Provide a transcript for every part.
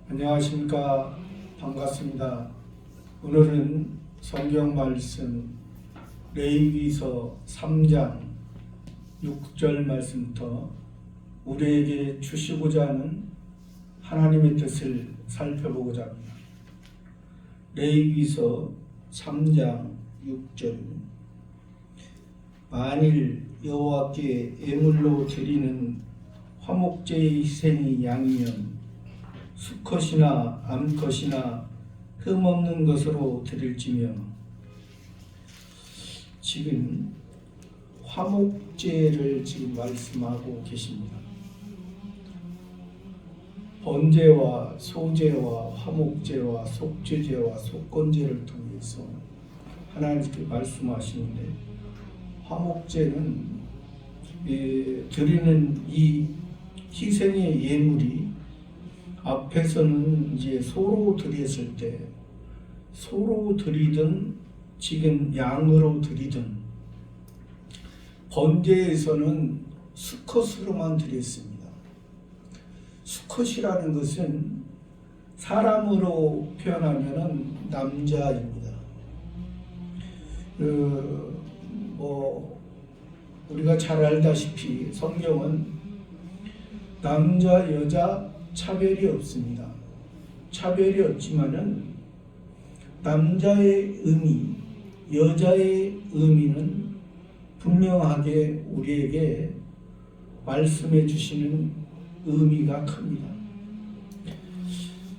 안녕하십니까. 반갑습니다. 오늘은 성경 말씀 레위기서 3장 6절 말씀부터 우리에게 주시고자 하는 하나님의 뜻을 살펴보고자 합니다. 레위기서 3장 6절 만일 여호와께 예물로 드리는 화목제의 희생이 양이면 수컷이나 암컷이나 흠없는 것으로 드릴지며. 지금 화목제를 지금 말씀하고 계십니다. 번제와 소제와 화목제와 속죄제와 속건제를 통해서 하나님께 말씀하시는데, 화목제는 드리는 이 희생의 예물이 앞에서는 이제 소로 드렸을 때 소로 드리든 지금 양으로 드리든, 번제에서는 수컷으로만 드렸습니다. 수컷이라는 것은 사람으로 표현하면 남자입니다. 우리가 잘 알다시피 성경은 남자 여자 차별이 없습니다. 차별이 없지만은 남자의 의미, 여자의 의미는 분명하게 우리에게 말씀해 주시는 의미가 큽니다.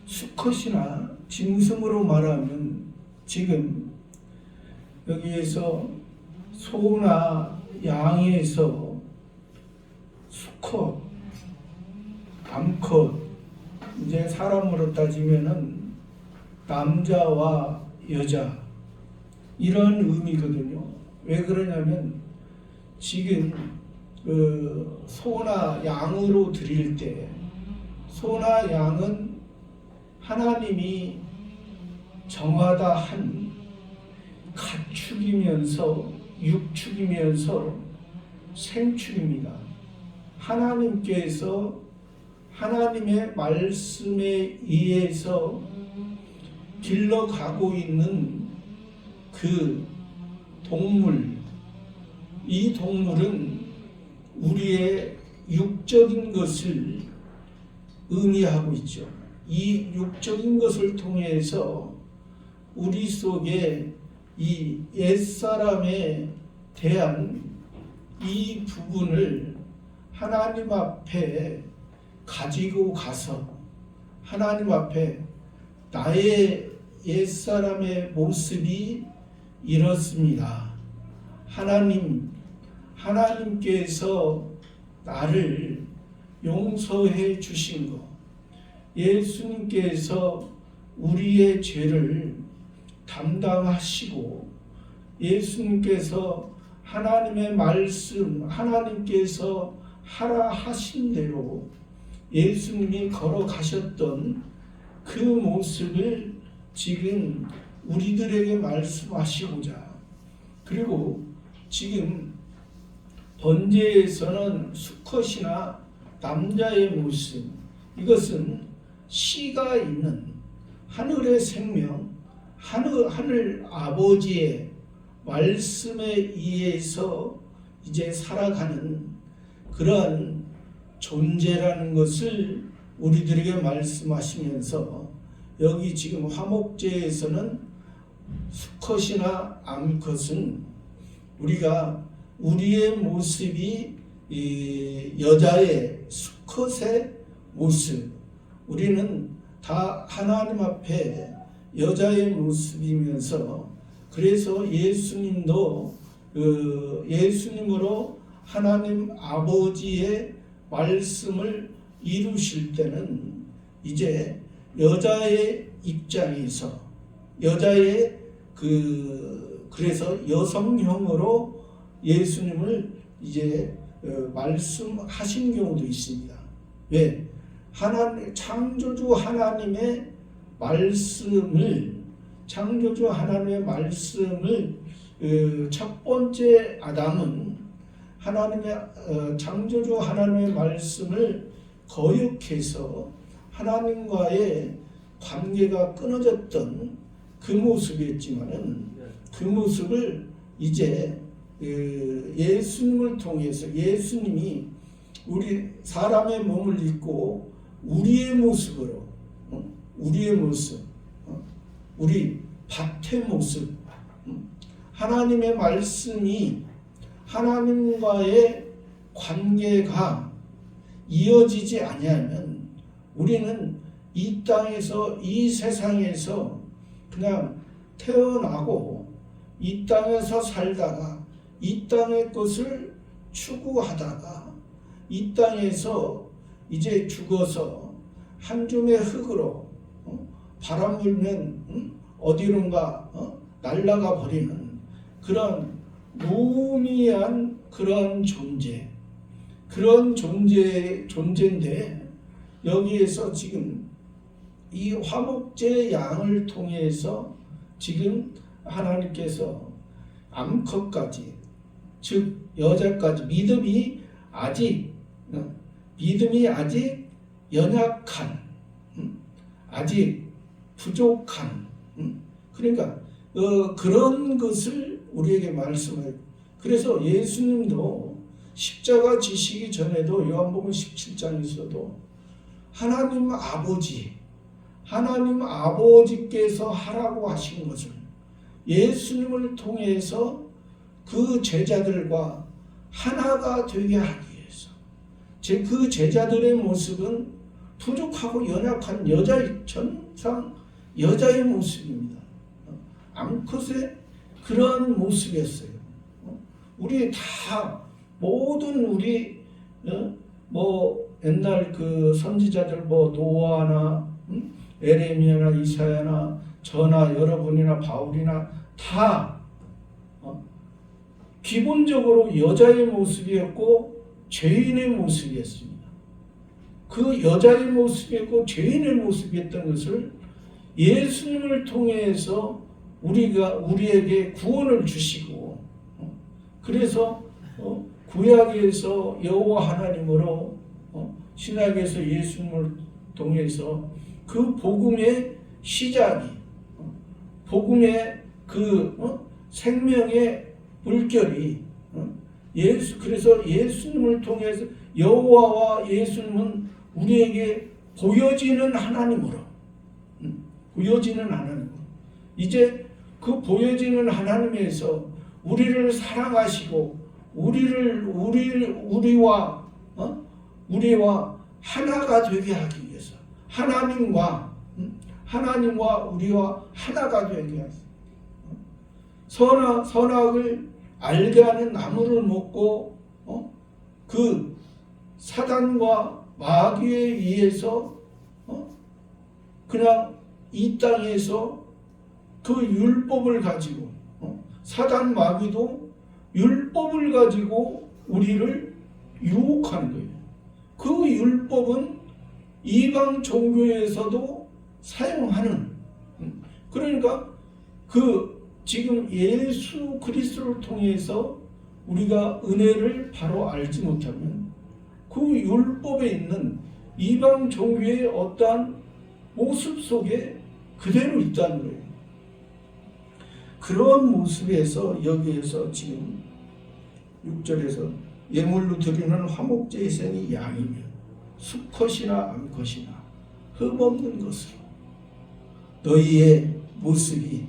수컷이나 짐승으로 말하면 지금 여기에서 소나 양에서 수컷, 암컷, 이제 사람으로 따지면은 남자와 여자, 이런 의미거든요. 왜 그러냐면 지금 소나 양으로 드릴 때 소나 양은 하나님이 정하다 한 가축이면서 육축이면서 생축입니다. 하나님께서 하나님의 말씀에 의해서 길러가고 있는 그 동물, 이 동물은 우리의 육적인 것을 의미하고 있죠. 이 육적인 것을 통해서 우리 속에 이 옛사람에 대한 이 부분을 하나님 앞에 가지고 가서 하나님 앞에 나의 옛사람의 모습이 이렇습니다. 하나님께서 나를 용서해 주신 것, 예수님께서 우리의 죄를 담당하시고 예수님께서 하나님의 말씀, 하나님께서 하라 하신 대로 예수님이 걸어가셨던 그 모습을 지금 우리들에게 말씀하시고자, 그리고 지금 번제에서는 수컷이나 남자의 모습, 이것은 씨가 있는 하늘의 생명, 하늘 아버지의 말씀에 의해서 이제 살아가는 그러한 존재라는 것을 우리들에게 말씀하시면서, 여기 지금 화목제에서는 수컷이나 암컷은 우리가 우리의 모습이 여자의 수컷의 모습, 우리는 다 하나님 앞에 여자의 모습이면서, 그래서 예수님도 예수님으로 하나님 아버지의 말씀을 이루실 때는 이제 여자의 입장에서 여자의 그래서 여성형으로 예수님을 이제 말씀하신 경우도 있습니다. 왜? 창조주 하나님의 말씀을 첫 번째 아담은 하나님의 창조주 하나님의 말씀을 거역해서 하나님과의 관계가 끊어졌던 그 모습이었지만은 그 모습을 이제 예수님을 통해서 예수님이 우리 사람의 몸을 입고 우리의 모습으로 우리의 모습 우리 밭의 모습 하나님의 말씀이 하나님과의 관계가 이어지지 아니하면 우리는 이 땅에서 이 세상에서 그냥 태어나고 이 땅에서 살다가 이 땅의 것을 추구하다가 이 땅에서 이제 죽어서 한 줌의 흙으로 바람 불면 어디론가 날아가 버리는 그런 무의미한 그런 존재인데 여기에서 지금 이 화목제 양을 통해서 지금 하나님께서 암컷까지 즉 여자까지 믿음이 아직 연약한 아직 부족한 그러니까 그런 것을 우리에게 말씀을 그래서 예수님도 십자가 지시기 전에도 요한복음 17장에서도 하나님 아버지께서 하라고 하신 것을 예수님을 통해서 그 제자들과 하나가 되게 하기 위해서 그 제자들의 모습은 부족하고 연약한 여자의 모습입니다. 암컷의 그런 모습이었어요. 우리 다 모든 우리 옛날 그 선지자들 노아나 에레미야나 이사야나 저나 여러분이나 바울이나 다 기본적으로 여자의 모습이었고 죄인의 모습이었습니다. 그 여자의 모습이었고 죄인의 모습이었던 것을 예수님을 통해서 우리에게 구원을 주시고 그래서 구약에서 여호와 하나님으로 신약에서 예수님을 통해서 그 복음의 시작이 복음의 그 생명의 물결이 그래서 예수님을 통해서 여호와와 예수님은 우리에게 보여지는 하나님으로 이제 그 보여지는 하나님에서 우리를 사랑하시고 우리와 하나가 되게 하기 위해서 하나님과 우리와 하나가 되게 하기 선악을 알게 하는 나무를 먹고 그 사단과 마귀에 의해서 그냥 이 땅에서 그 율법을 가지고 사단 마귀도 율법을 가지고 우리를 유혹하는 거예요. 그 율법은 이방 종교에서도 사용하는 그러니까 지금 예수 그리스도를 통해서 우리가 은혜를 바로 알지 못하면 그 율법에 있는 이방 종교의 어떠한 모습 속에 그대로 있다는 거예요. 그런 모습에서 여기에서 지금 6절에서 예물로 드리는 화목제의 생이 양이며 수컷이나 암컷이나 흠없는 것으로 너희의 모습이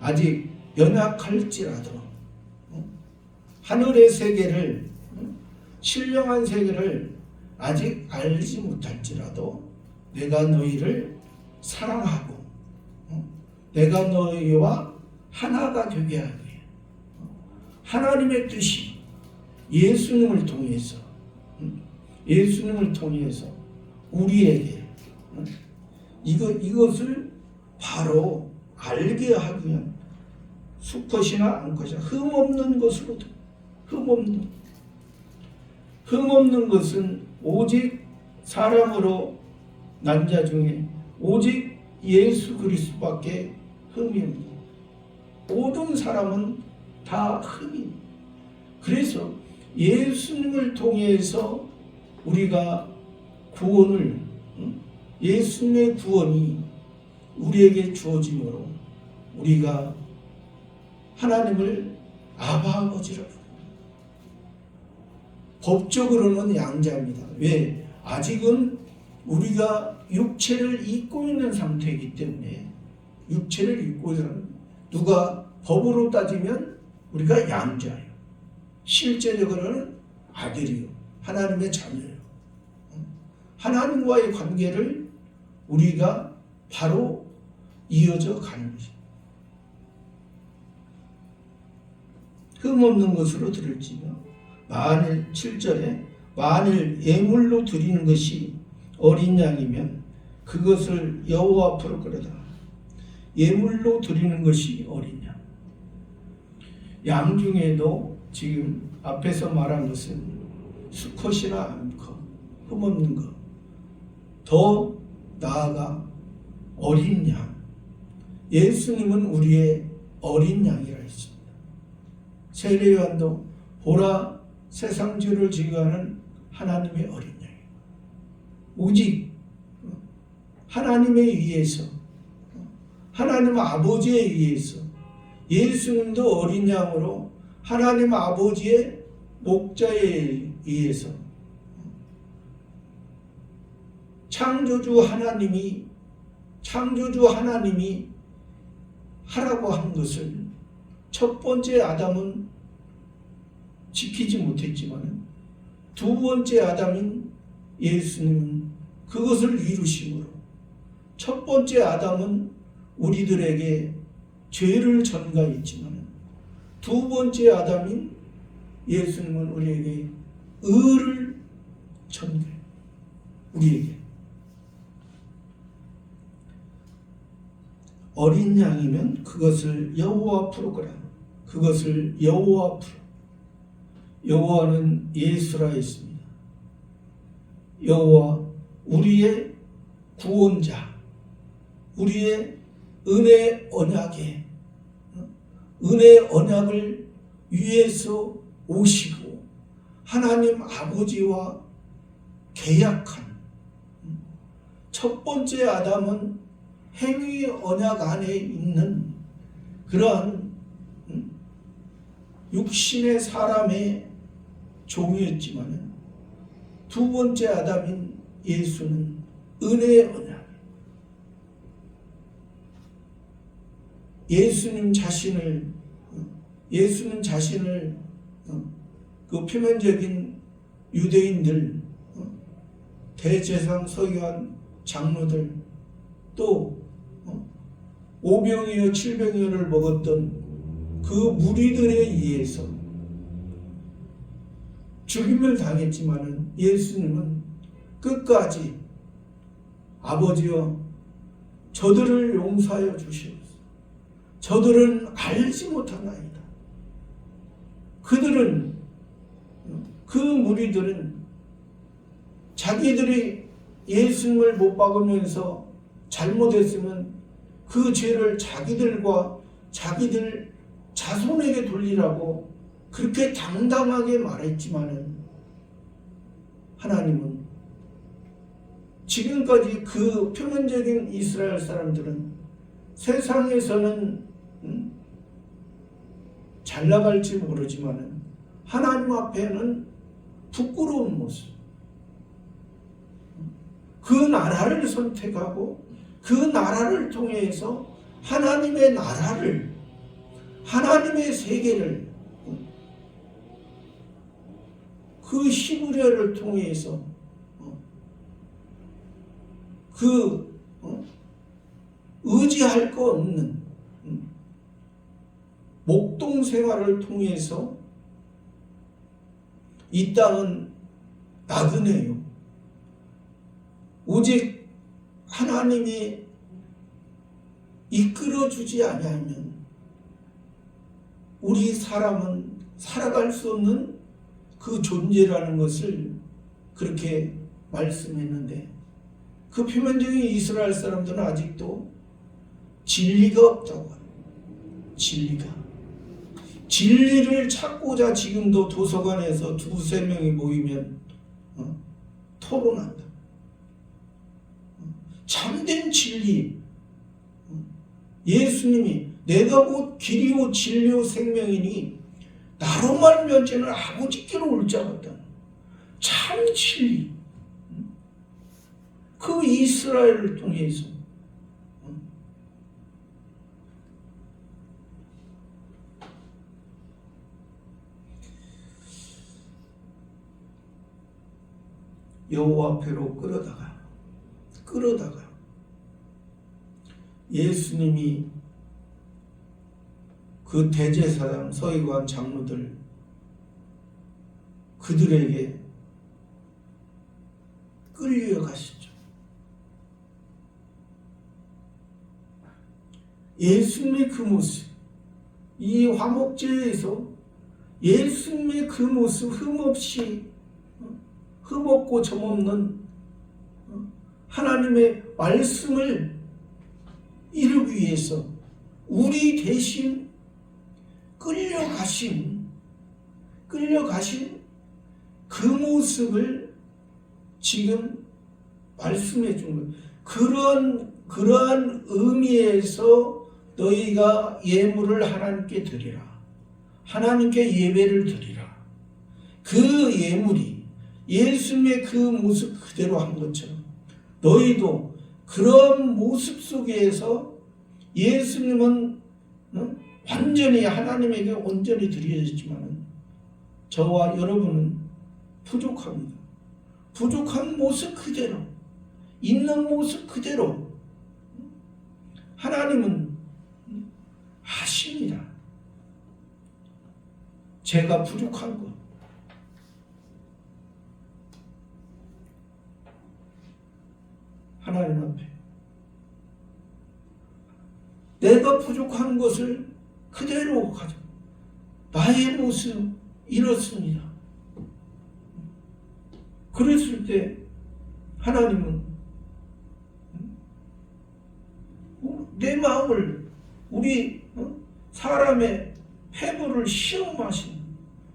아직 연약할지라도 하늘의 세계를 신령한 세계를 아직 알지 못할지라도 내가 너희를 사랑하고 내가 너희와 하나가 되게 하기 위해 하나님의 뜻이 예수님을 통해서 우리에게 이것을 바로 알게 하기 위한 수컷이나 암컷이나 흠없는 것으로 흠없는 것은 오직 사람으로 난 자 중에 오직 예수 그리스도밖에 흠이 없는 모든 사람은 다 흠이 그래서 예수님을 통해서 우리가 구원을 예수님의 구원이 우리에게 주어짐으로 우리가 하나님을 아바 아버지라 부릅니다. 법적으로는 양자입니다. 왜? 아직은 우리가 육체를 입고 있는 상태이기 때문에 육체를 입고 있는 누가 법으로 따지면 우리가 양자예요. 실제적으로는 아들이요. 하나님의 자녀예요. 하나님과의 관계를 우리가 바로 이어져 가는 것입니다. 흠없는 것으로 드릴지며 만일 7절에 만일 예물로 드리는 것이 어린 양이면 그것을 여호와 앞으로 끌어다. 예물로 드리는 것이 어린 양. 양 중에도 지금 앞에서 말한 것은 수컷이나 암컷, 흠없는 것, 더 나아가 어린 양. 예수님은 우리의 어린 양이라 했습니다. 세례 요한도 보라 세상 죄를 지고하는 하나님의 어린 양이에요. 오직 하나님에 의해서, 하나님 아버지에 의해서, 예수님도 어린 양으로 하나님 아버지의 목자에 의해서 창조주 하나님이 하라고 한 것을 첫 번째 아담은 지키지 못했지만 두 번째 아담인 예수님은 그것을 이루심으로 첫 번째 아담은 우리들에게 죄를 전가했지만 두 번째 아담인 예수님은 우리에게 의를 전가해요. 우리에게 어린 양이면 그것을 여호와 앞으로 끌어. 그것을 여호와 앞으로. 여호와는 예수라 했습니다. 여호와 우리의 구원자, 우리의 은혜 언약을 위해서 오시고 하나님 아버지와 계약한 첫 번째 아담은 행위 언약 안에 있는 그러한 육신의 사람의 종이었지만 두 번째 아담인 예수는 은혜의 언약. 예수님 자신을 그 표면적인 유대인들, 대제사장 서기관 장로들 또 오병이어 칠병이어를 먹었던 그 무리들에 의해서 죽임을 당했지만 예수님은 끝까지 아버지여 저들을 용서하여 주시옵소서. 저들은 알지 못하나이다. 그 무리들은 자기들이 예수님을 못 박으면서 잘못했으면 그 죄를 자기들과 자기들 자손에게 돌리라고 그렇게 당당하게 말했지만은 하나님은 지금까지 그 표면적인 이스라엘 사람들은 세상에서는 잘 나갈지 모르지만은 하나님 앞에는 부끄러운 모습. 그 나라를 선택하고 그 나라를 통해서 하나님의 나라를, 하나님의 세계를 그 히브리어를 통해서 의지할 거 없는 목동 생활을 통해서 이 땅은 나그네요. 오직 하나님이 이끌어주지 아니하면 우리 사람은 살아갈 수 없는 그 존재라는 것을 그렇게 말씀했는데 그 표면적인 이스라엘 사람들은 아직도 진리가 없다고 합니다. 진리를 찾고자 지금도 도서관에서 두세 명이 모이면 토론한다. 참된 진리, 예수님이 내가 곧 길이요 진리요 생명이니 나로 말미암아 너는 아버지께로 올 자거든. 참 진리. 그 이스라엘을 통해서 여호와 앞으로 끌어다가 예수님이 그 대제사장 서기관 장로들 그들에게 끌려가시죠. 예수님의 그 모습, 이 화목제에서 예수님의 그 모습 흠없고 점없는 하나님의 말씀을 이루기 위해서 우리 대신 끌려가신 그 모습을 지금 말씀해 준 거예요. 그러한 의미에서 너희가 예물을 하나님께 드리라. 하나님께 예배를 드리라. 그 예물이 예수님의 그 모습 그대로 한 것처럼 너희도 그런 모습 속에서 예수님은 완전히 하나님에게 온전히 드려졌지만 저와 여러분은 부족합니다. 부족한 모습 그대로, 있는 모습 그대로 하나님은 하십니다. 제가 부족한 것, 하나님 앞에 내가 부족한 것을 그대로 가져 나의 모습 이렇습니다. 그랬을 때 하나님은 내 마음을 우리 사람의 패부를 시험하신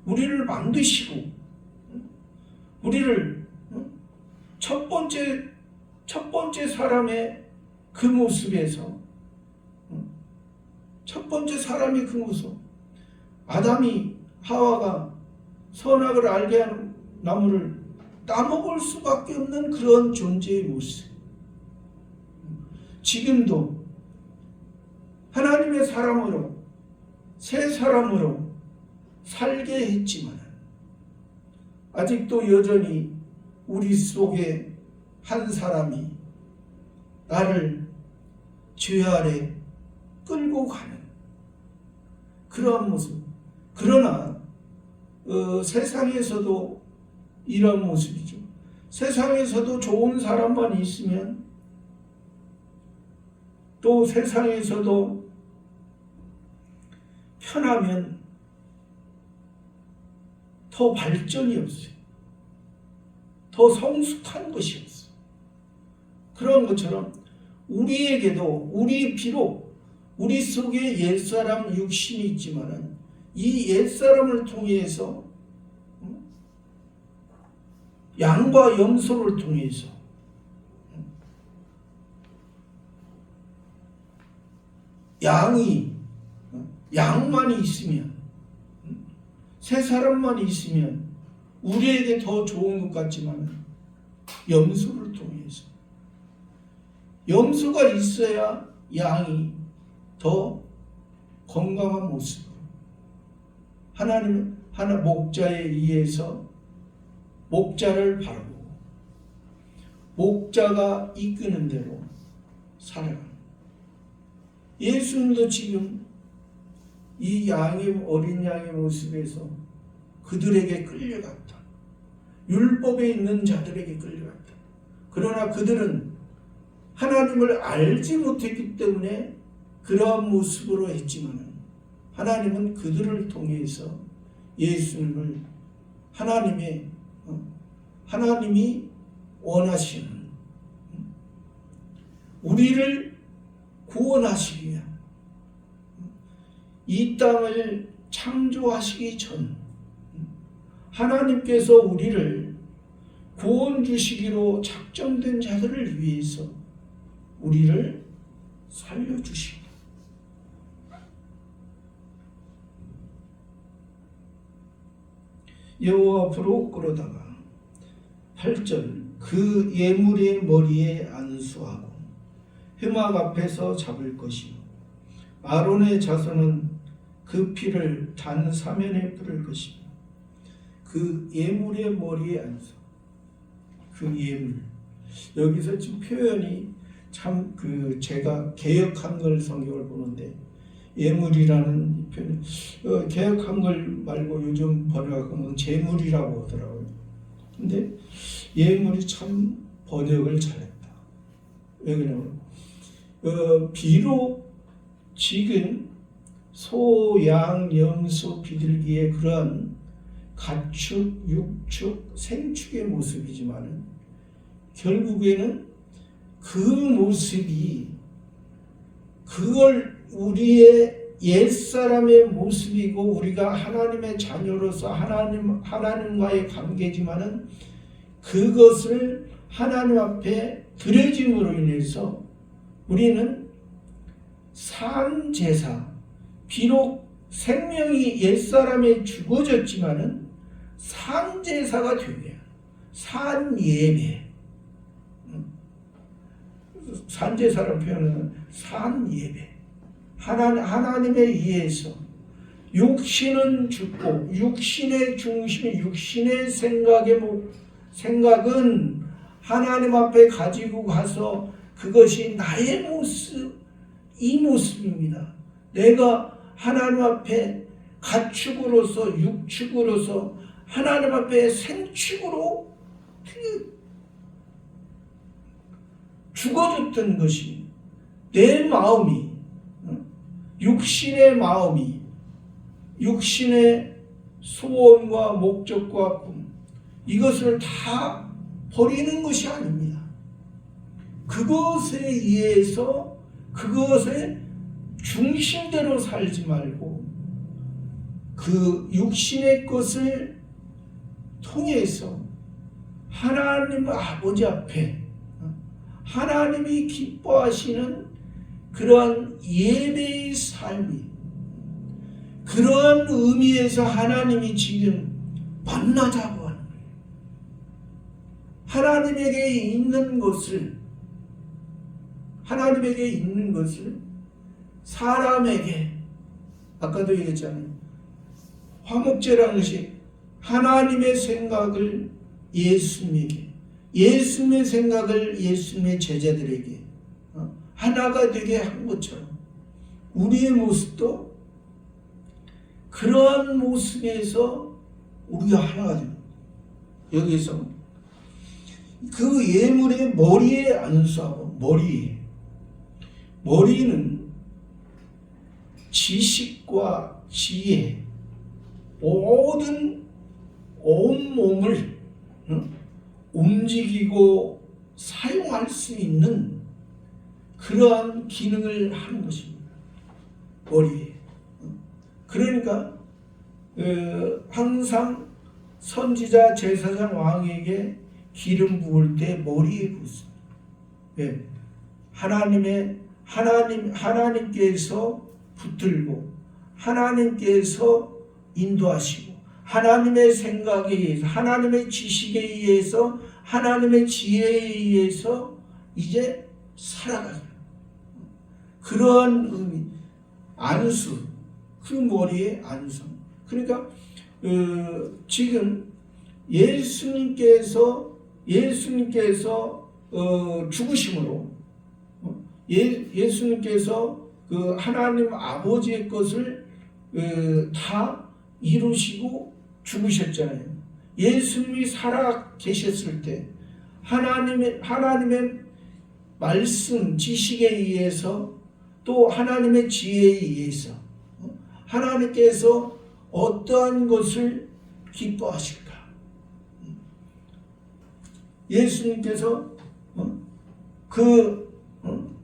우리를 만드시고 우리를 첫 번째 사람의 그 모습에서 첫 번째 사람이 그 모습 아담이 하와가 선악을 알게 하는 나무를 따먹을 수밖에 없는 그런 존재의 모습 지금도 하나님의 사람으로 새 사람으로 살게 했지만 아직도 여전히 우리 속에 한 사람이 나를 죄 아래 끌고 가는 그러한 모습. 그러나 세상에서도 이런 모습이죠. 세상에서도 좋은 사람만 있으면 또 세상에서도 편하면 더 발전이 없어요. 더 성숙한 것이 없어요. 그런 것처럼 우리에게도 비록 우리 속에 옛사람 육신이 있지만은 이 옛사람을 통해서 양과 염소를 통해서 양만이 있으면 새 사람만 있으면 우리에게 더 좋은 것 같지만 염소를 통해서 염소가 있어야 양이 더 건강한 모습으로 하나님 하나 목자에 의해서 목자를 바르고 목자가 이끄는 대로 살아가는 예수님도 지금 이 어린 양의 모습에서 그들에게 끌려갔다. 율법에 있는 자들에게 끌려갔다. 그러나 그들은 하나님을 알지 못했기 때문에 그러한 모습으로 했지만 하나님은 그들을 통해서 예수님을 하나님이 원하시는 우리를 구원하시기 위한 이 땅을 창조하시기 전 하나님께서 우리를 구원 주시기로 작정된 자들을 위해서 우리를 살려주십니다. 여호와 앞으로 끌어다가 8절 그 예물의 머리에 안수하고 회막 앞에서 잡을 것이요 아론의 자손은 그 피를 단 사면에 뿌릴 것이며 그 예물의 머리에 안수 그 예물 여기서 지금 표현이 참 제가 개역한글 성경을 보는데 예물이라는 표현 개역한글 말고 요즘 번역하면 재물이라고 하더라고요. 근데 예물이 참 번역을 잘했다. 왜 그러냐면 비록 지금 소, 양, 염소, 비둘기의 그러한 가축, 육축, 생축의 모습이지만은 결국에는 그 모습이 그걸 우리의 옛사람의 모습이고 우리가 하나님의 자녀로서 하나님과의 관계지만은 그것을 하나님 앞에 드려짐으로 인해서 우리는 산 제사 비록 생명이 옛사람에 죽어졌지만은 산 제사가 되게 산 예배 산 제사라는 표현은 산 예배 하나님에 의해서 육신은 죽고 육신의 중심이 육신의 생각은 하나님 앞에 가지고 가서 그것이 나의 모습 이 모습입니다. 내가 하나님 앞에 가축으로서 육축으로서 하나님 앞에 생축으로 죽어졌던 것이 내 마음이 육신의 마음이 육신의 소원과 목적과 꿈 이것을 다 버리는 것이 아닙니다. 그것에 의해서 그것의 중심대로 살지 말고 그 육신의 것을 통해서 하나님 아버지 앞에 하나님이 기뻐하시는 그러한 예배의 삶이 그러한 의미에서 하나님이 지금 만나자고 하는 거예요. 하나님에게 있는 것을 사람에게 아까도 얘기했잖아요. 화목제라는 것이 하나님의 생각을 예수님에게 예수님의 생각을 예수님의 제자들에게 하나가 되게 한 것처럼 우리의 모습도 그러한 모습에서 우리가 하나가 됩니다. 여기서 그 예물의 머리에 안수하고 머리는 지식과 지혜 모든 온몸을 움직이고 사용할 수 있는 그러한 기능을 하는 것입니다. 머리에. 그러니까 항상 선지자 제사장 왕에게 기름 부을 때 머리에 붓습니다. 왜? 하나님께서 붙들고 하나님께서 인도하시고 하나님의 생각에 의해서 하나님의 지식에 의해서 하나님의 지혜에 의해서 이제 살아가요. 그러한 의미 안수 그 머리에 안수 그러니까 지금 예수님께서 죽으심으로 예수님께서 그 하나님 아버지의 것을 다 이루시고 죽으셨잖아요. 예수님이 살아 계셨을 때 하나님의 말씀 지식에 의해서 또 하나님의 지혜에 의해서 하나님께서 어떠한 것을 기뻐하실까? 예수님께서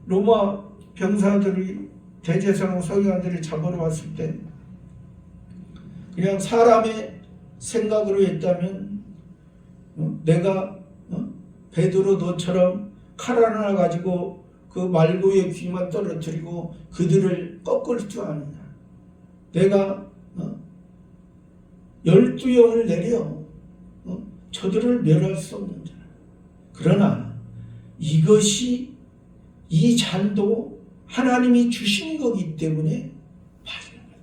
로마 병사들이 대제사장 서기관들이 잡으러 왔을 때 그냥 사람의 생각으로 했다면 내가 베드로 너처럼 칼 하나 가지고 그 말고의 귀만 떨어뜨리고 그들을 꺾을 줄 아느냐. 내가 12영을 내려 저들을 멸할 수 없는 자라. 그러나 이것이 이 잔도 하나님이 주신 거기 때문에 받는 거야.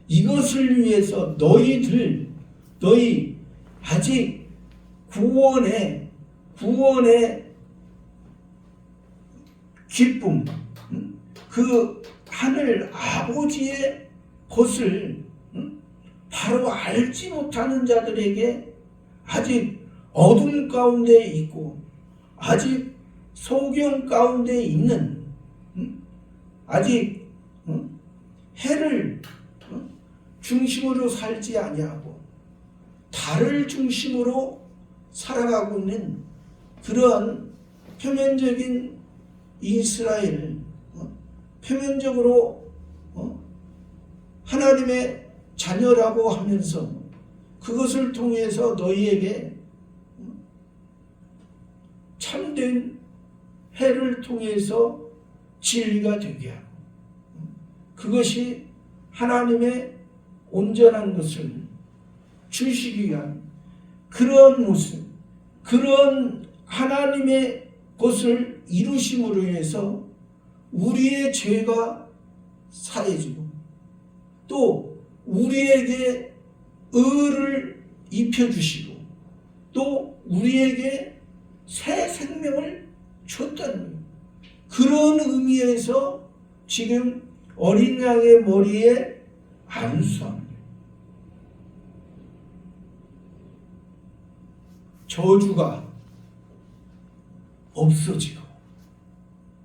이것을 위해서 너희 아직 구원의 기쁨, 그 하늘 아버지의 것을 바로 알지 못하는 자들에게 아직 어둠 가운데 있고 아직 소경 가운데 있는 아직 해를 중심으로 살지 아니하고 달을 중심으로 살아가고 있는 그런 표면적인 이스라엘, 표면적으로 하나님의 자녀라고 하면서 그것을 통해서 너희에게 참된 해를 통해서 진리가 되게 하고 그것이 하나님의 온전한 것을 주시기 위한 그런 모습, 그런 하나님의 것을 이루심으로 인해서 우리의 죄가 사해지고 또 우리에게 의를 입혀주시고 또 우리에게 새 생명을 줬다는 거예요. 그런 의미에서 지금 어린 양의 머리에 안수하는 거예요. 저주가 없어지고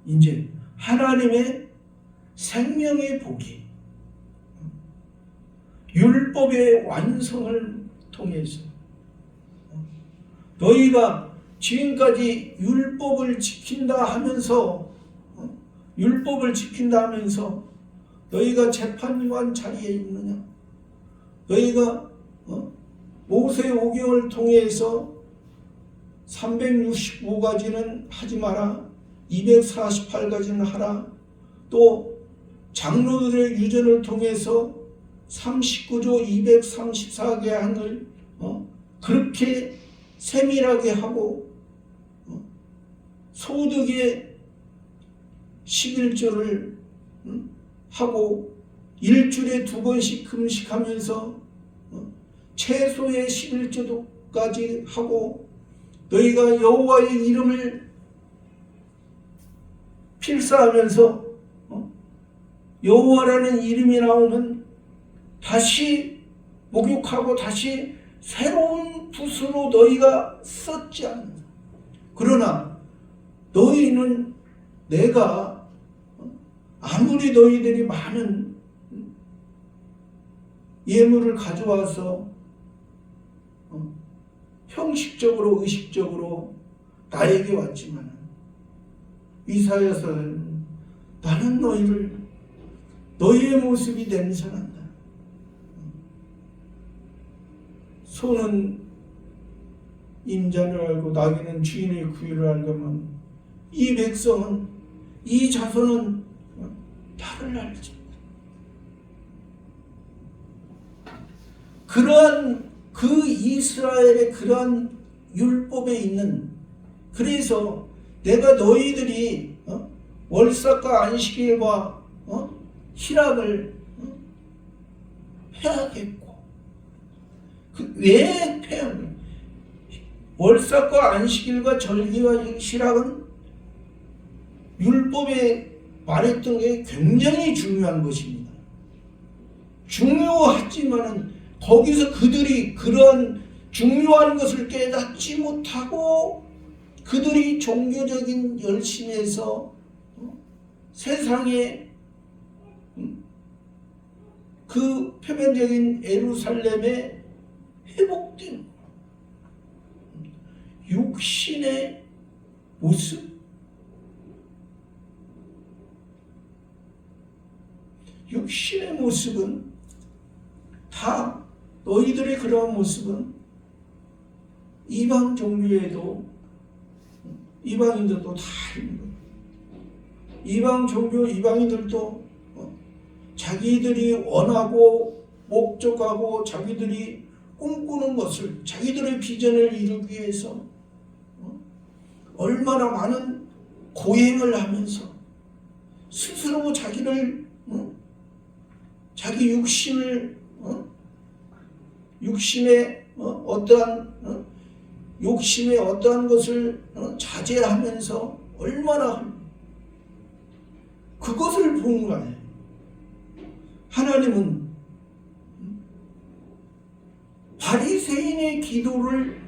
이제 하나님의 생명의 복이 율법의 완성을 통해서 너희가 지금까지 율법을 지킨다 하면서 너희가 재판관 자리에 있느냐? 너희가 모세 오경을 통해서 365가지는 하지 마라, 248가지는 하라, 또 장로들의 유전을 통해서 39조 234개 항을 그렇게 세밀하게 하고 소득의 11조를 하고 일주일에 2번씩 금식하면서 최소의 11조까지 하고 너희가 여호와의 이름을 필사하면서 여호와라는 이름이 나오면 다시 목욕하고 다시 새로운 붓으로 너희가 썼지 않는다. 그러나 너희는 내가 아무리 너희들이 많은 예물을 가져와서 형식적으로 의식적으로 나에게 왔지만 이사야서는 나는 너희의 모습이 냄새난다. 소는 임자를 알고 나귀는 주인의 구유를 알거면 이 백성은 이 자손은 나를 알지. 그러한 그 이스라엘의 그러한 율법에 있는 그래서 내가 너희들이 월삭과 안식일과 희락을 해야겠고 왜 폐하냐? 월삭과 안식일과 절기와 희락은 율법에 말했던 게 굉장히 중요한 것입니다. 중요하지만은 거기서 그들이 그런 중요한 것을 깨닫지 못하고 그들이 종교적인 열심에서 세상에 그 표면적인 예루살렘에 회복된 육신의 모습, 육신의 모습은 다 너희들의 그러한 모습은 이방 종교에도 이방인들도 다 있는 거예요. 이방 종교 이방인들도 자기들이 원하고 목적하고 자기들이 꿈꾸는 것을, 자기들의 비전을 이루기 위해서 얼마나 많은 고행을 하면서 스스로 자기를 자기 육신을 욕심의 어떠한 것을 자제하면서 얼마나 그것을 본 거예요. 하나님은 바리새인의 기도를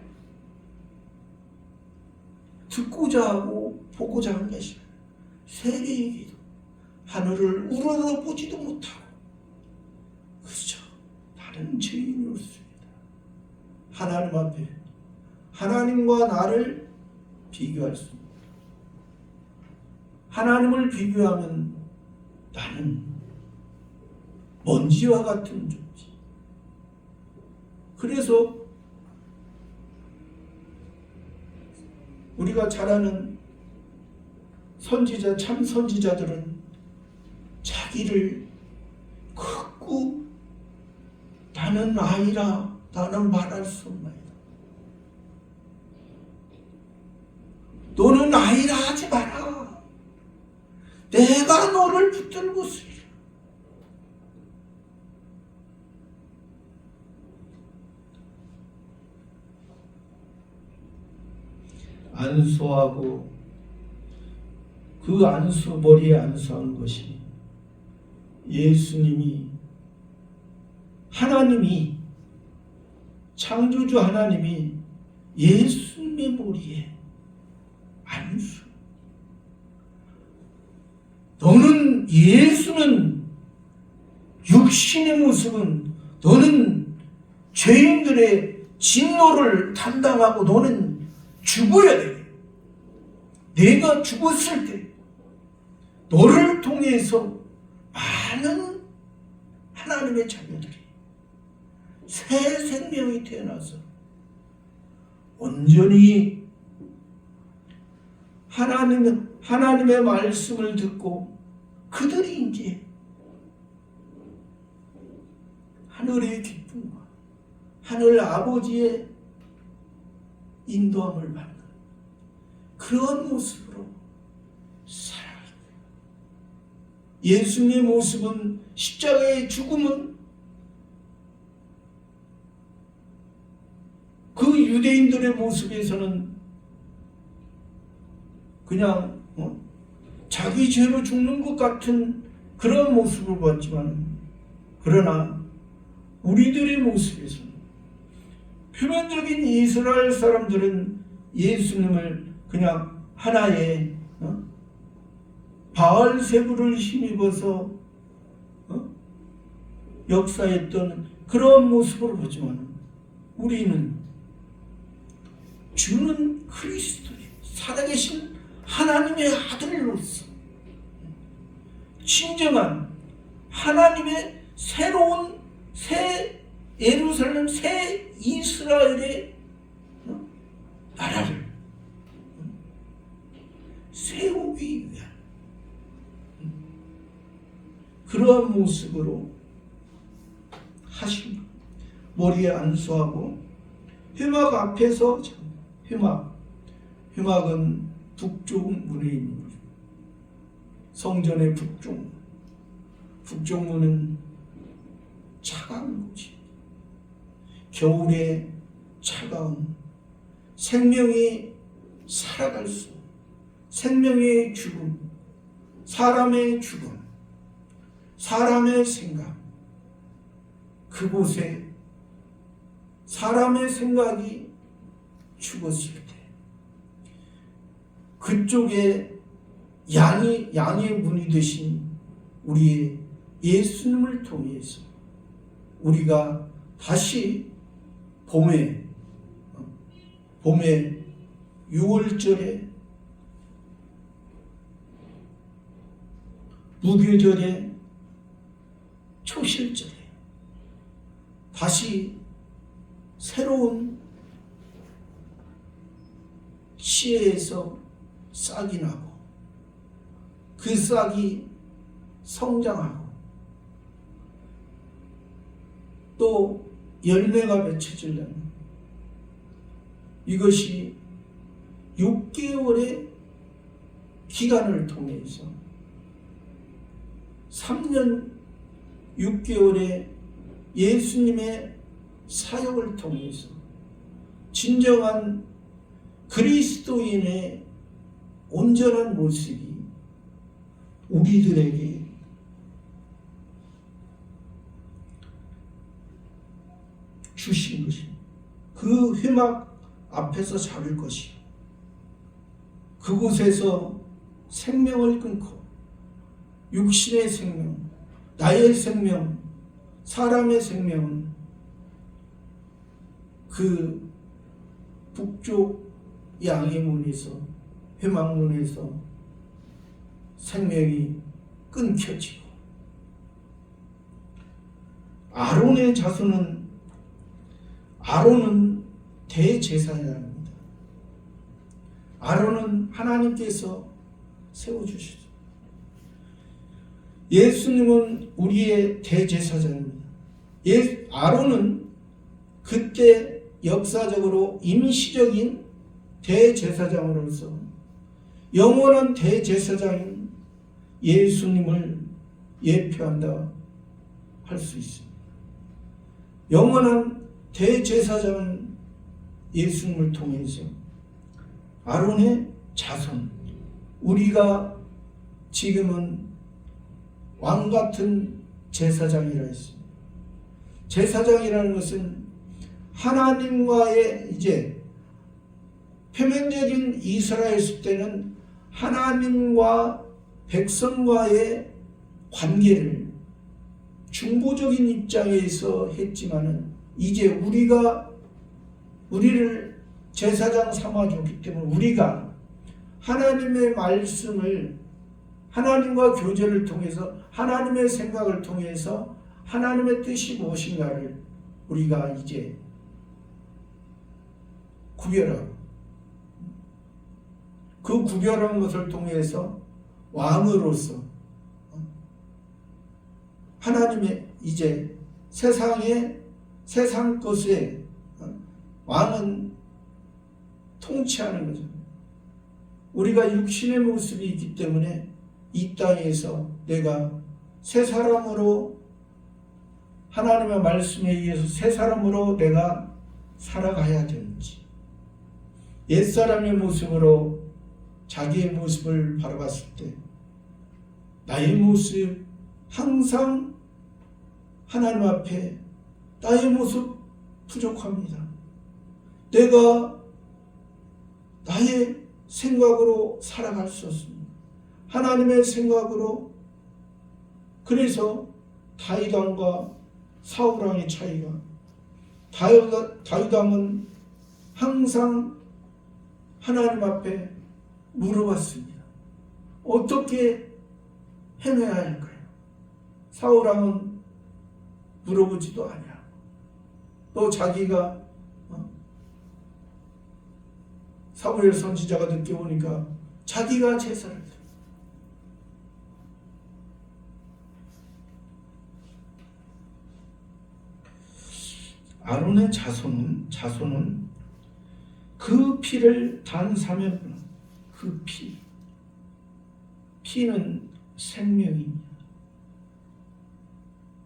듣고자 하고 보고자 한 것이 세례의 기도. 하늘을 우러러보지도 못하고, 그렇죠, 나는 죄인이었습니다. 하나님 앞에 하나님과 나를 비교할 수 없습니다. 하나님을 비교하면 나는 먼지와 같은 존재. 그래서 우리가 잘 아는 선지자, 참 선지자들은 자기를 크고 나는 아이라 나는 말할 수 없나이다. 너는 아이라 하지 마라. 내가 너를 붙들고 쓰리라. 안수하고 그 안수, 머리에 안수한 것이 예수님이, 하나님이, 창조주 하나님이 예수님의 머리에 안수. 너는, 예수는 육신의 모습은, 너는 죄인들의 진노를 담당하고 너는 죽어야 돼. 내가 죽었을 때 너를 통해서 많은 하나님의 자녀들이 새 생명이 태어나서 온전히 하나님의 말씀을 듣고 그들이 이제 하늘의 기쁨과 하늘 아버지의 인도함을 받는 그런 모습으로 살아갑니다. 예수님의 모습은, 십자가의 죽음은 그 유대인들의 모습에서는 그냥 자기 죄로 죽는 것 같은 그런 모습을 봤지만, 그러나 우리들의 모습에서는, 표면적인 이스라엘 사람들은 예수님을 그냥 하나의 바알세부를 힘입어서 역사했던 그런 모습으로 보지만, 우리는 주는 그리스도의 살아계신 하나님의 아들로서 진정한 하나님의 새로운 새 예루살렘, 새 이스라엘의 나라를 세우기 위한 그러한 모습으로 하신, 머리에 안수하고 회막 앞에서, 회막은 북쪽 문에 있는 거죠. 성전의 북쪽문은 차가운 곳이, 겨울에 차가운, 생명이 살아갈 수, 생명의 죽음, 사람의 죽음, 사람의 생각, 그곳에 사람의 생각이 죽었을 때 그쪽에 양의 문이 되신 우리의 예수님을 통해서 우리가 다시 봄에 6월절에, 무교절에, 초실절에 다시 새로운 씨에서 싹이 나고 그 싹이 성장하고 또 열매가 맺혀지려면 이것이 6개월의 기간을 통해서 3년 6개월의 예수님의 사역을 통해서 진정한 그리스도인의 온전한 모습이 우리들에게 주신 것입니다. 그 회막 앞에서 잡을 것이 그곳에서 생명을 끊고 육신의 생명, 나의 생명, 사람의 생명은 그 북쪽 양의 문에서 회막문에서 생명이 끊겨지고 아론의 자손은 대제사장입니다. 아론은 하나님께서 세워주시죠. 예수님은 우리의 대제사장입니다. 아론은 그때 역사적으로 임시적인 대제사장으로서 영원한 대제사장인 예수님을 예표한다 할 수 있습니다. 영원한 대제사장은 예수님을 통해서 아론의 자손, 우리가 지금은 왕같은 제사장이라 했습니다. 제사장이라는 것은 하나님과의 이제 표면적인 이스라엘 때는 하나님과 백성과의 관계를 중보적인 입장에서 했지만은 이제 우리를 제사장 삼아줬기 때문에 우리가 하나님의 말씀을 하나님과 교제를 통해서 하나님의 생각을 통해서 하나님의 뜻이 무엇인가를 우리가 이제 구별하고 그 구별한 것을 통해서 왕으로서 하나님의 이제 세상 것에 왕은 통치하는 거죠. 우리가 육신의 모습이 있기 때문에 이 땅에서 내가 새 사람으로 하나님의 말씀에 의해서 새 사람으로 내가 살아가야 되는지 옛사람의 모습으로 자기의 모습을 바라봤을 때 나의 모습 항상 하나님 앞에 나의 모습 부족합니다. 내가 나의 생각으로 살아갈 수 없습니다. 하나님의 생각으로. 그래서 다윗왕과 사울왕의 차이가 다윗왕은 항상 하나님 앞에 물어봤습니다. 어떻게 행해야 할까요? 사울왕은 물어보지도 않아. 또 자기가 사무엘 선지자가 늦게 오니까 자기가 제사를 드려. 아론의 자손은 그 피를 단사면 그 피는 생명입니다.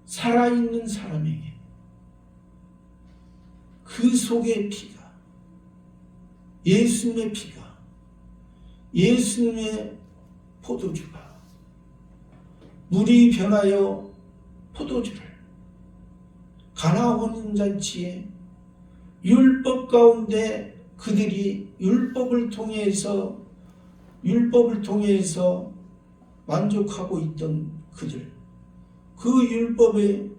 살아있는 사람에게 그 속의 피가 예수님의 피가 예수님의 포도주가 물이 변하여 포도주를 가나 혼인잔치에 율법 가운데 그들이 율법을 통해서 만족하고 있던 그들, 그 율법은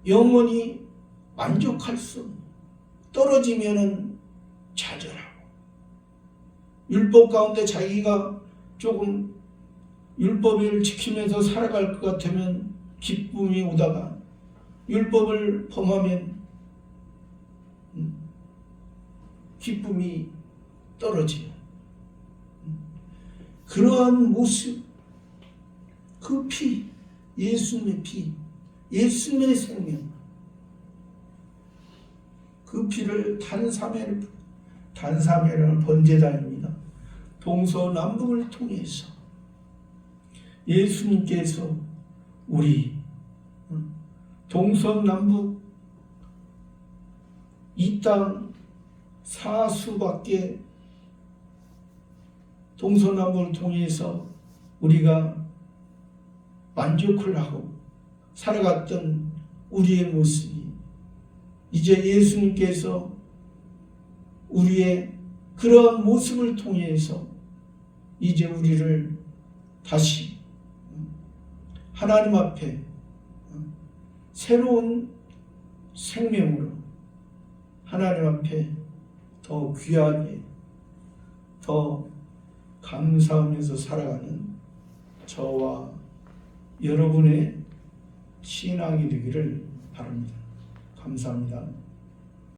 영원히 만족할 수 없는, 떨어지면은 좌절하고, 율법 가운데 자기가 조금 율법을 지키면서 살아갈 것 같으면 기쁨이 오다가 율법을 범하면 기쁨이 떨어지는, 그러한 모습, 그 피, 예수님의 피, 예수님의 생명, 그 피를 단사매라는 번제단입니다. 동서남북을 통해서 예수님께서 우리 동서남북 이 땅 사수밖에 동서남북을 통해서 우리가 만족을 하고 살아갔던 우리의 모습이 이제 예수님께서 우리의 그러한 모습을 통해서 이제 우리를 다시 하나님 앞에 새로운 생명으로 하나님 앞에 더 귀하게 더 감사하면서 살아가는 저와 여러분의 신앙이 되기를 바랍니다. 감사합니다.